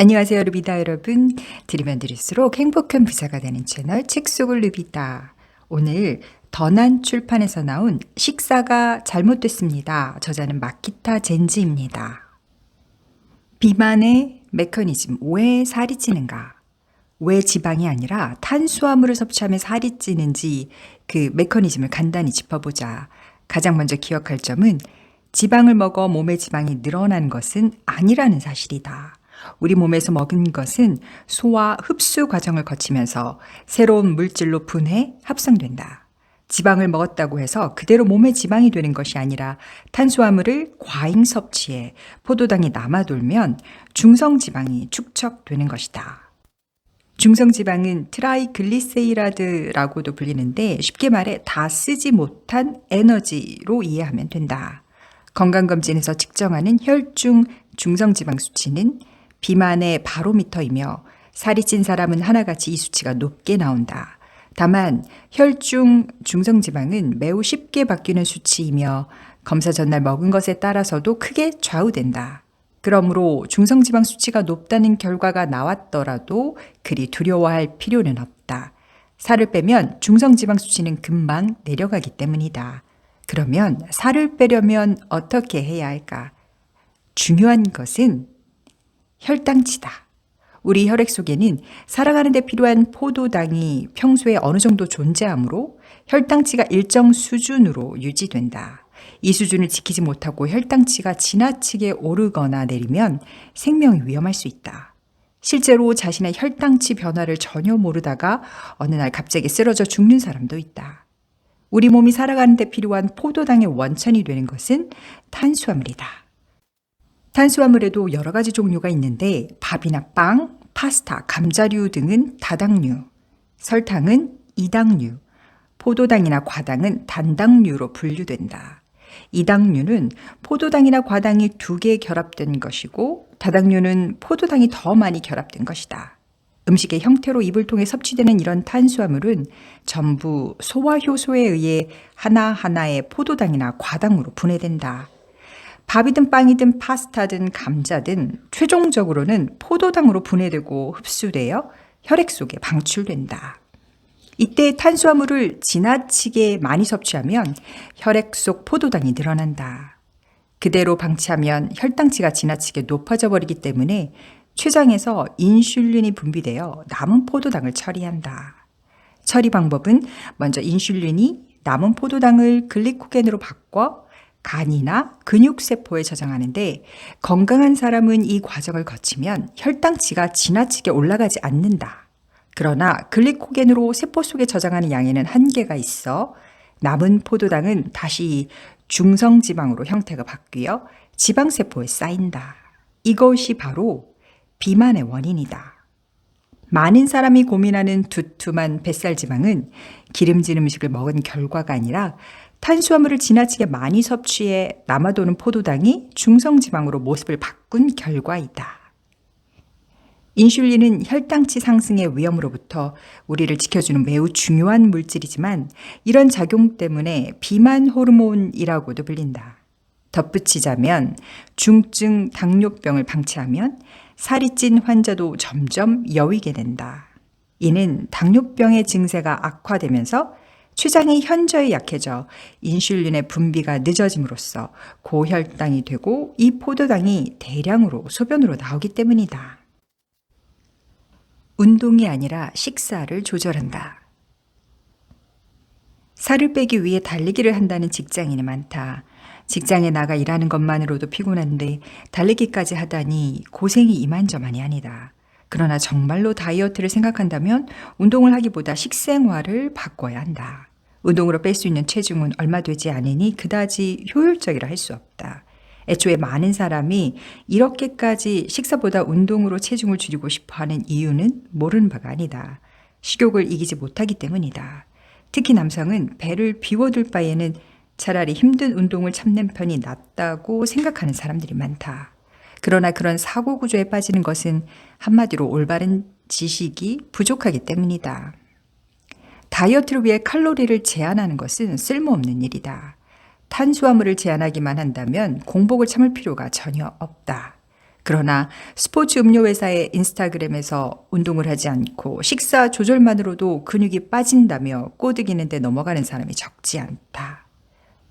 안녕하세요, 루비다 여러분. 들으면 들을수록 행복한 부자가 되는 채널 책 속을 루비다. 오늘 더난 출판에서 나온 식사가 잘못됐습니다. 저자는 마키타 젠지입니다. 비만의 메커니즘, 왜 살이 찌는가? 왜 지방이 아니라 탄수화물을 섭취하면 살이 찌는지 그 메커니즘을 간단히 짚어보자. 가장 먼저 기억할 점은 지방을 먹어 몸의 지방이 늘어난 것은 아니라는 사실이다. 우리 몸에서 먹은 것은 소화, 흡수 과정을 거치면서 새로운 물질로 분해, 합성된다. 지방을 먹었다고 해서 그대로 몸의 지방이 되는 것이 아니라 탄수화물을 과잉 섭취해 포도당이 남아돌면 중성지방이 축적되는 것이다. 중성지방은 트라이글리세이라드라고도 불리는데 쉽게 말해 다 쓰지 못한 에너지로 이해하면 된다. 건강검진에서 측정하는 혈중 중성지방 수치는 비만의 바로미터이며 살이 찐 사람은 하나같이 이 수치가 높게 나온다. 다만 혈중 중성지방은 매우 쉽게 바뀌는 수치이며 검사 전날 먹은 것에 따라서도 크게 좌우된다. 그러므로 중성지방 수치가 높다는 결과가 나왔더라도 그리 두려워할 필요는 없다. 살을 빼면 중성지방 수치는 금방 내려가기 때문이다. 그러면 살을 빼려면 어떻게 해야 할까? 중요한 것은 혈당치다. 우리 혈액 속에는 살아가는 데 필요한 포도당이 평소에 어느 정도 존재하므로 혈당치가 일정 수준으로 유지된다. 이 수준을 지키지 못하고 혈당치가 지나치게 오르거나 내리면 생명이 위험할 수 있다. 실제로 자신의 혈당치 변화를 전혀 모르다가 어느 날 갑자기 쓰러져 죽는 사람도 있다. 우리 몸이 살아가는 데 필요한 포도당의 원천이 되는 것은 탄수화물이다. 탄수화물에도 여러 가지 종류가 있는데 밥이나 빵, 파스타, 감자류 등은 다당류, 설탕은 이당류, 포도당이나 과당은 단당류로 분류된다. 이당류는 포도당이나 과당이 두 개 결합된 것이고 다당류는 포도당이 더 많이 결합된 것이다. 음식의 형태로 입을 통해 섭취되는 이런 탄수화물은 전부 소화효소에 의해 하나하나의 포도당이나 과당으로 분해된다. 밥이든 빵이든 파스타든 감자든 최종적으로는 포도당으로 분해되고 흡수되어 혈액 속에 방출된다. 이때 탄수화물을 지나치게 많이 섭취하면 혈액 속 포도당이 늘어난다. 그대로 방치하면 혈당치가 지나치게 높아져 버리기 때문에 췌장에서 인슐린이 분비되어 남은 포도당을 처리한다. 처리 방법은 먼저 인슐린이 남은 포도당을 글리코겐으로 바꿔 간이나 근육세포에 저장하는데 건강한 사람은 이 과정을 거치면 혈당치가 지나치게 올라가지 않는다. 그러나 글리코겐으로 세포 속에 저장하는 양에는 한계가 있어 남은 포도당은 다시 중성지방으로 형태가 바뀌어 지방세포에 쌓인다. 이것이 바로 비만의 원인이다. 많은 사람이 고민하는 두툼한 뱃살지방은 기름진 음식을 먹은 결과가 아니라 탄수화물을 지나치게 많이 섭취해 남아도는 포도당이 중성지방으로 모습을 바꾼 결과이다. 인슐린은 혈당치 상승의 위험으로부터 우리를 지켜주는 매우 중요한 물질이지만 이런 작용 때문에 비만 호르몬이라고도 불린다. 덧붙이자면 중증 당뇨병을 방치하면 살이 찐 환자도 점점 여위게 된다. 이는 당뇨병의 증세가 악화되면서 췌장이 현저히 약해져 인슐린의 분비가 늦어짐으로써 고혈당이 되고 이 포도당이 대량으로 소변으로 나오기 때문이다. 운동이 아니라 식사를 조절한다. 살을 빼기 위해 달리기를 한다는 직장인이 많다. 직장에 나가 일하는 것만으로도 피곤한데 달리기까지 하다니 고생이 이만저만이 아니다. 그러나 정말로 다이어트를 생각한다면 운동을 하기보다 식생활을 바꿔야 한다. 운동으로 뺄 수 있는 체중은 얼마 되지 않으니 그다지 효율적이라 할 수 없다. 애초에 많은 사람이 이렇게까지 식사보다 운동으로 체중을 줄이고 싶어하는 이유는 모르는 바가 아니다. 식욕을 이기지 못하기 때문이다. 특히 남성은 배를 비워둘 바에는 차라리 힘든 운동을 참는 편이 낫다고 생각하는 사람들이 많다. 그러나 그런 사고 구조에 빠지는 것은 한마디로 올바른 지식이 부족하기 때문이다. 다이어트를 위해 칼로리를 제한하는 것은 쓸모없는 일이다. 탄수화물을 제한하기만 한다면 공복을 참을 필요가 전혀 없다. 그러나 스포츠 음료 회사의 인스타그램에서 운동을 하지 않고 식사 조절만으로도 근육이 빠진다며 꼬드기는데 넘어가는 사람이 적지 않다.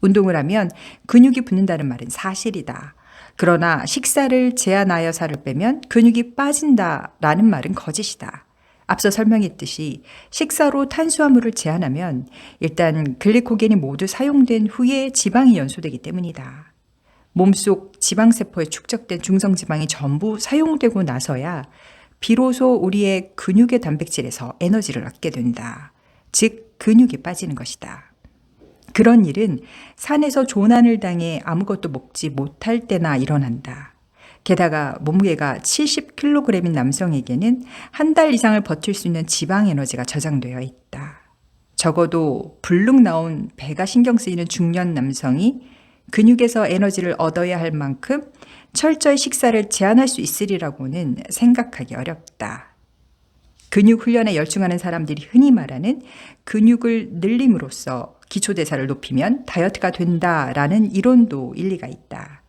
운동을 하면 근육이 붙는다는 말은 사실이다. 그러나 식사를 제한하여 살을 빼면 근육이 빠진다라는 말은 거짓이다. 앞서 설명했듯이 식사로 탄수화물을 제한하면 일단 글리코겐이 모두 사용된 후에 지방이 연소되기 때문이다. 몸속 지방세포에 축적된 중성지방이 전부 사용되고 나서야 비로소 우리의 근육의 단백질에서 에너지를 얻게 된다. 즉 근육이 빠지는 것이다. 그런 일은 산에서 조난을 당해 아무것도 먹지 못할 때나 일어난다. 게다가 몸무게가 70kg인 남성에게는 한 달 이상을 버틸 수 있는 지방 에너지가 저장되어 있다. 적어도 불룩 나온 배가 신경 쓰이는 중년 남성이 근육에서 에너지를 얻어야 할 만큼 철저히 식사를 제한할 수 있으리라고는 생각하기 어렵다. 근육 훈련에 열중하는 사람들이 흔히 말하는 근육을 늘림으로써 기초대사를 높이면 다이어트가 된다라는 이론도 일리가 있다.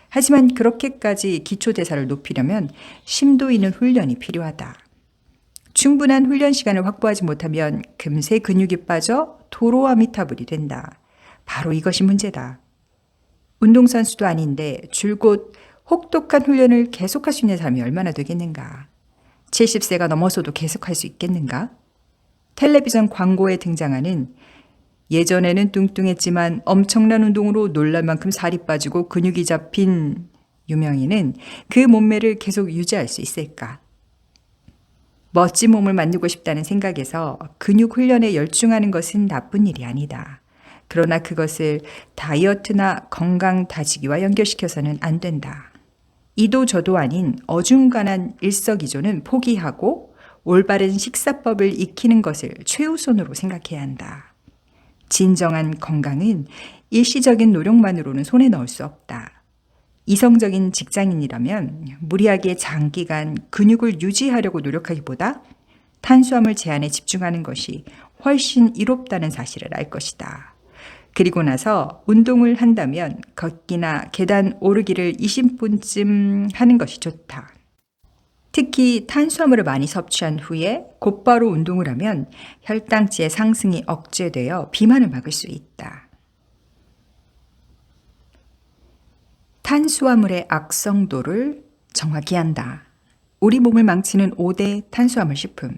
하지만 그렇게까지 기초대사를 높이려면 심도 있는 훈련이 필요하다. 충분한 훈련 시간을 확보하지 못하면 금세 근육이 빠져 도로아미타불이 된다. 바로 이것이 문제다. 운동선수도 아닌데 줄곧 혹독한 훈련을 계속할 수 있는 사람이 얼마나 되겠는가? 70세가 넘어서도 계속할 수 있겠는가? 텔레비전 광고에 등장하는 예전에는 뚱뚱했지만 엄청난 운동으로 놀랄 만큼 살이 빠지고 근육이 잡힌 유명인은 그 몸매를 계속 유지할 수 있을까? 멋진 몸을 만들고 싶다는 생각에서 근육 훈련에 열중하는 것은 나쁜 일이 아니다. 그러나 그것을 다이어트나 건강 다지기와 연결시켜서는 안 된다. 이도 저도 아닌 어중간한 일석이조는 포기하고 올바른 식사법을 익히는 것을 최우선으로 생각해야 한다. 진정한 건강은 일시적인 노력만으로는 손에 넣을 수 없다. 이성적인 직장인이라면 무리하게 장기간 근육을 유지하려고 노력하기보다 탄수화물 제한에 집중하는 것이 훨씬 이롭다는 사실을 알 것이다. 그리고 나서 운동을 한다면 걷기나 계단 오르기를 20분쯤 하는 것이 좋다. 특히 탄수화물을 많이 섭취한 후에 곧바로 운동을 하면 혈당치의 상승이 억제되어 비만을 막을 수 있다. 탄수화물의 악성도를 정확히 한다. 우리 몸을 망치는 5대 탄수화물 식품.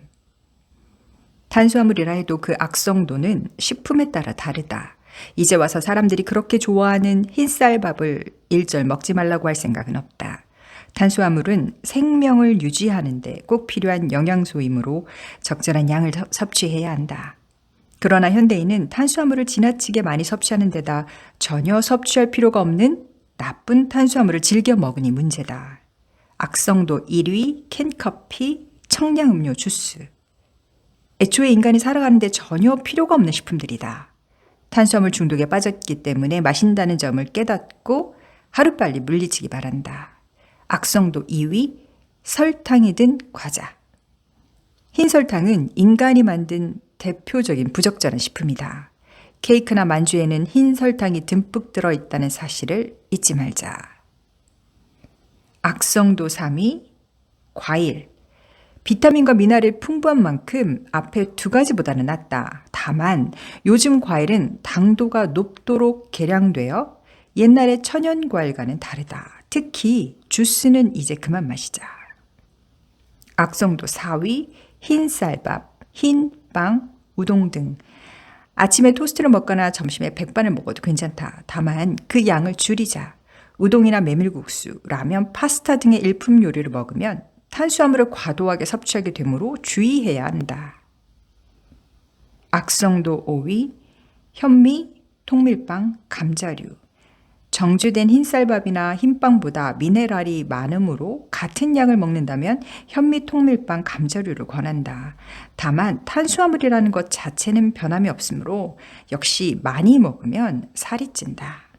탄수화물이라 해도 그 악성도는 식품에 따라 다르다. 이제 와서 사람들이 그렇게 좋아하는 흰쌀밥을 일절 먹지 말라고 할 생각은 없다. 탄수화물은 생명을 유지하는데 꼭 필요한 영양소이므로 적절한 양을 섭취해야 한다. 그러나 현대인은 탄수화물을 지나치게 많이 섭취하는 데다 전혀 섭취할 필요가 없는 나쁜 탄수화물을 즐겨 먹으니 문제다. 악성도 1위, 캔커피, 청량음료, 주스. 애초에 인간이 살아가는데 전혀 필요가 없는 식품들이다. 탄수화물 중독에 빠졌기 때문에 마신다는 점을 깨닫고 하루빨리 물리치기 바란다. 악성도 2위, 설탕이 든 과자. 흰설탕은 인간이 만든 대표적인 부적절한 식품이다. 케이크나 만주에는 흰설탕이 듬뿍 들어있다는 사실을 잊지 말자. 악성도 3위, 과일. 비타민과 미네랄이 풍부한 만큼 앞에 두 가지보다는 낫다. 다만 요즘 과일은 당도가 높도록 개량되어 옛날의 천연과일과는 다르다. 특히 주스는 이제 그만 마시자. 악성도 4위, 흰쌀밥, 흰빵, 우동 등. 아침에 토스트를 먹거나 점심에 백반을 먹어도 괜찮다. 다만 그 양을 줄이자. 우동이나 메밀국수, 라면, 파스타 등의 일품 요리를 먹으면 탄수화물을 과도하게 섭취하게 되므로 주의해야 한다. 악성도 5위, 현미, 통밀빵, 감자류. 정주된 흰쌀밥이나 흰빵보다 미네랄이 많으므로 같은 양을 먹는다면 현미, 통밀빵, 감자류를 권한다. 다만 탄수화물이라는 것 자체는 변함이 없으므로 역시 많이 먹으면 살이 찐다.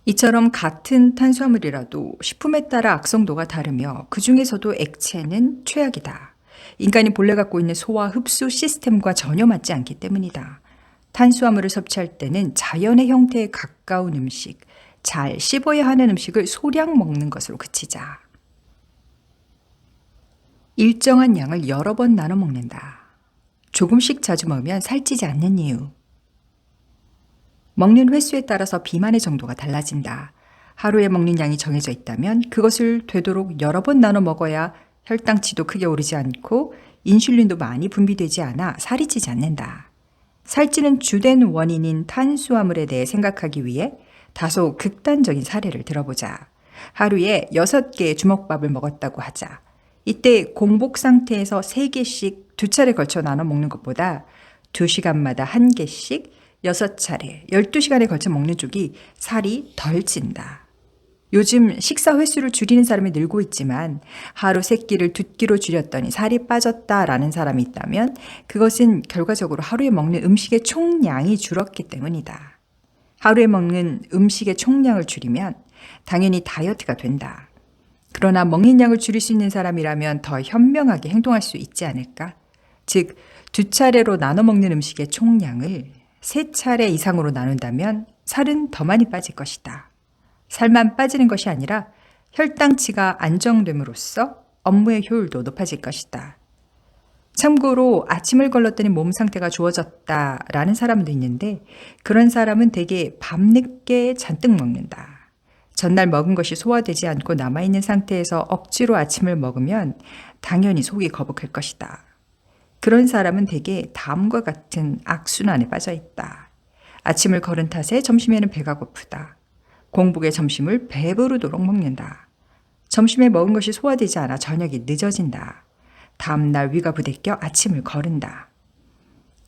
이처럼 같은 탄수화물이라도 식품에 따라 악성도가 다르며 그 중에서도 액체는 최악이다. 인간이 본래 갖고 있는 소화 흡수 시스템과 전혀 맞지 않기 때문이다. 탄수화물을 섭취할 때는 자연의 형태에 가까운 음식, 잘 씹어야 하는 음식을 소량 먹는 것으로 그치자. 일정한 양을 여러 번 나눠 먹는다. 조금씩 자주 먹으면 살찌지 않는 이유. 먹는 횟수에 따라서 비만의 정도가 달라진다. 하루에 먹는 양이 정해져 있다면 그것을 되도록 여러 번 나눠 먹어야 혈당치도 크게 오르지 않고 인슐린도 많이 분비되지 않아 살이 찌지 않는다. 살찌는 주된 원인인 탄수화물에 대해 생각하기 위해 다소 극단적인 사례를 들어보자. 하루에 6개의 주먹밥을 먹었다고 하자. 이때 공복 상태에서 3개씩 2차례 걸쳐 나눠 먹는 것보다 2시간마다 1개씩 6차례, 12시간에 걸쳐 먹는 쪽이 살이 덜 찐다. 요즘 식사 횟수를 줄이는 사람이 늘고 있지만 하루 3끼를 2끼로 줄였더니 살이 빠졌다라는 사람이 있다면 그것은 결과적으로 하루에 먹는 음식의 총량이 줄었기 때문이다. 하루에 먹는 음식의 총량을 줄이면 당연히 다이어트가 된다. 그러나 먹는 양을 줄일 수 있는 사람이라면 더 현명하게 행동할 수 있지 않을까? 즉, 2차례로 나눠 먹는 음식의 총량을 3차례 이상으로 나눈다면 살은 더 많이 빠질 것이다. 살만 빠지는 것이 아니라 혈당치가 안정됨으로써 업무의 효율도 높아질 것이다. 참고로 아침을 걸렀더니 몸 상태가 좋아졌다라는 사람도 있는데 그런 사람은 대개 밤늦게 잔뜩 먹는다. 전날 먹은 것이 소화되지 않고 남아있는 상태에서 억지로 아침을 먹으면 당연히 속이 거북할 것이다. 그런 사람은 대개 다음과 같은 악순환에 빠져 있다. 아침을 거른 탓에 점심에는 배가 고프다. 공복에 점심을 배부르도록 먹는다. 점심에 먹은 것이 소화되지 않아 저녁이 늦어진다. 다음날 위가 부대껴 아침을 거른다.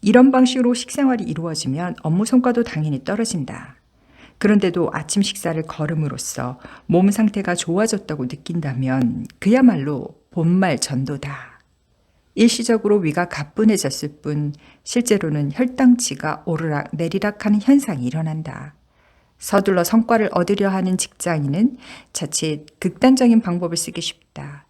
이런 방식으로 식생활이 이루어지면 업무 성과도 당연히 떨어진다. 그런데도 아침 식사를 거름으로써 몸 상태가 좋아졌다고 느낀다면 그야말로 본말 전도다. 일시적으로 위가 가뿐해졌을 뿐 실제로는 혈당치가 오르락 내리락하는 현상이 일어난다. 서둘러 성과를 얻으려 하는 직장인은 자칫 극단적인 방법을 쓰기 쉽다.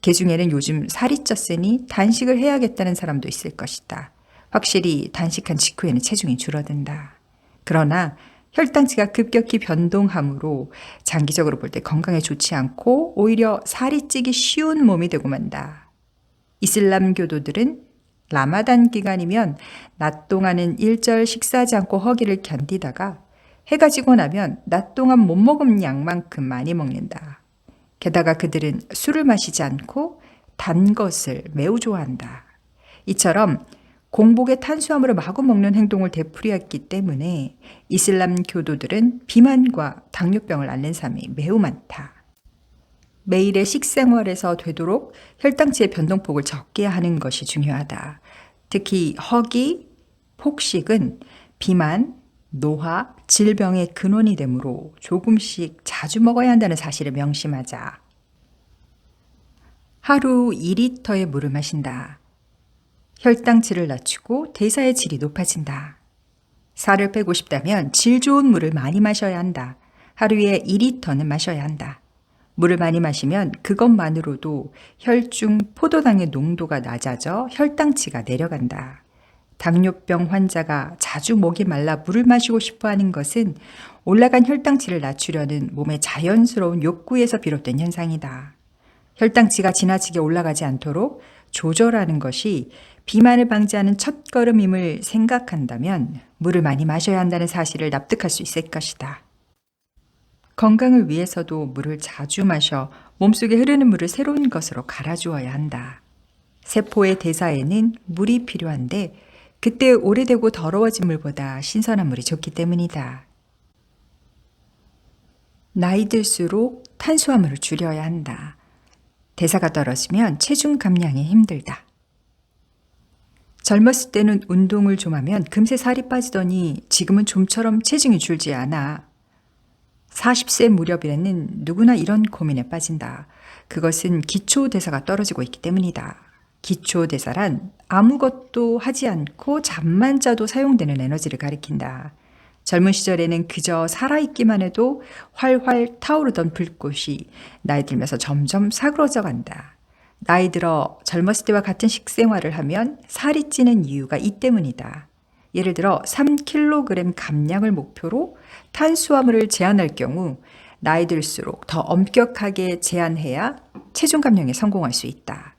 개중에는 요즘 살이 쪘으니 단식을 해야겠다는 사람도 있을 것이다. 확실히 단식한 직후에는 체중이 줄어든다. 그러나 혈당치가 급격히 변동하므로 장기적으로 볼 때 건강에 좋지 않고 오히려 살이 찌기 쉬운 몸이 되고 만다. 이슬람 교도들은 라마단 기간이면 낮 동안은 일절 식사하지 않고 허기를 견디다가 해가 지고 나면 낮 동안 못 먹은 양만큼 많이 먹는다. 게다가 그들은 술을 마시지 않고 단 것을 매우 좋아한다. 이처럼 공복에 탄수화물을 마구 먹는 행동을 되풀이했기 때문에 이슬람 교도들은 비만과 당뇨병을 앓는 사람이 매우 많다. 매일의 식생활에서 되도록 혈당치의 변동폭을 적게 하는 것이 중요하다. 특히 허기, 폭식은 비만, 노화, 질병의 근원이 되므로 조금씩 자주 먹어야 한다는 사실을 명심하자. 하루 2리터의 물을 마신다. 혈당치를 낮추고 대사의 질이 높아진다. 살을 빼고 싶다면 질 좋은 물을 많이 마셔야 한다. 하루에 2리터는 마셔야 한다. 물을 많이 마시면 그것만으로도 혈중 포도당의 농도가 낮아져 혈당치가 내려간다. 당뇨병 환자가 자주 목이 말라 물을 마시고 싶어 하는 것은 올라간 혈당치를 낮추려는 몸의 자연스러운 욕구에서 비롯된 현상이다. 혈당치가 지나치게 올라가지 않도록 조절하는 것이 비만을 방지하는 첫걸음임을 생각한다면 물을 많이 마셔야 한다는 사실을 납득할 수 있을 것이다. 건강을 위해서도 물을 자주 마셔 몸속에 흐르는 물을 새로운 것으로 갈아주어야 한다. 세포의 대사에는 물이 필요한데 그때 오래되고 더러워진 물보다 신선한 물이 좋기 때문이다. 나이 들수록 탄수화물을 줄여야 한다. 대사가 떨어지면 체중 감량이 힘들다. 젊었을 때는 운동을 좀 하면 금세 살이 빠지더니 지금은 좀처럼 체중이 줄지 않아. 40세 무렵에는 누구나 이런 고민에 빠진다. 그것은 기초대사가 떨어지고 있기 때문이다. 기초대사란 아무것도 하지 않고 잠만 자도 사용되는 에너지를 가리킨다. 젊은 시절에는 그저 살아있기만 해도 활활 타오르던 불꽃이 나이 들면서 점점 사그러져 간다. 나이 들어 젊었을 때와 같은 식생활을 하면 살이 찌는 이유가 이 때문이다. 예를 들어 3kg 감량을 목표로 탄수화물을 제한할 경우 나이 들수록 더 엄격하게 제한해야 체중 감량에 성공할 수 있다.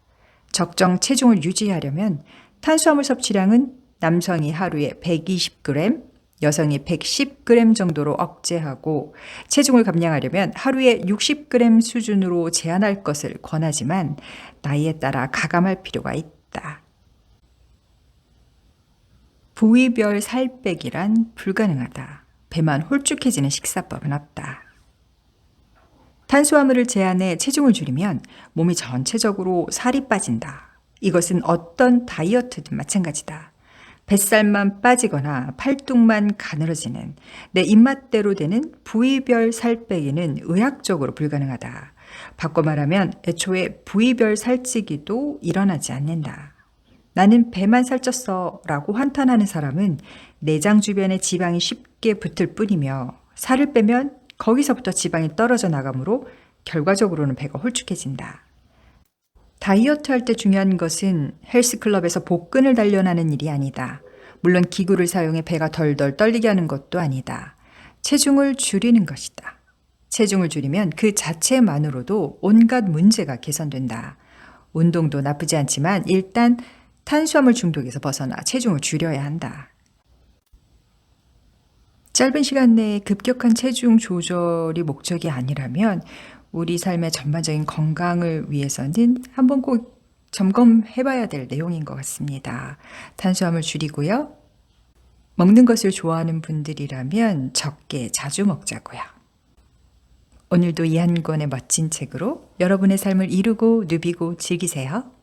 적정 체중을 유지하려면 탄수화물 섭취량은 남성이 하루에 120g, 여성이 110g 정도로 억제하고 체중을 감량하려면 하루에 60g 수준으로 제한할 것을 권하지만 나이에 따라 가감할 필요가 있다. 부위별 살 빼기란 불가능하다. 배만 홀쭉해지는 식사법은 없다. 탄수화물을 제한해 체중을 줄이면 몸이 전체적으로 살이 빠진다. 이것은 어떤 다이어트든 마찬가지다. 뱃살만 빠지거나 팔뚝만 가늘어지는 내 입맛대로 되는 부위별 살 빼기는 의학적으로 불가능하다. 바꿔 말하면 애초에 부위별 살찌기도 일어나지 않는다. 나는 배만 살쪘어 라고 한탄하는 사람은 내장 주변에 지방이 쉽게 붙을 뿐이며 살을 빼면 거기서부터 지방이 떨어져 나가므로 결과적으로는 배가 홀쭉해진다. 다이어트 할 때 중요한 것은 헬스클럽에서 복근을 단련하는 일이 아니다. 물론 기구를 사용해 배가 덜덜 떨리게 하는 것도 아니다. 체중을 줄이는 것이다. 체중을 줄이면 그 자체만으로도 온갖 문제가 개선된다. 운동도 나쁘지 않지만 일단 탄수화물 중독에서 벗어나 체중을 줄여야 한다. 짧은 시간 내에 급격한 체중 조절이 목적이 아니라면 우리 삶의 전반적인 건강을 위해서는 한번 꼭 점검해 봐야 될 내용인 것 같습니다. 탄수화물 줄이고요. 먹는 것을 좋아하는 분들이라면 적게 자주 먹자고요. 오늘도 이 한 권의 멋진 책으로 여러분의 삶을 이루고 누비고 즐기세요.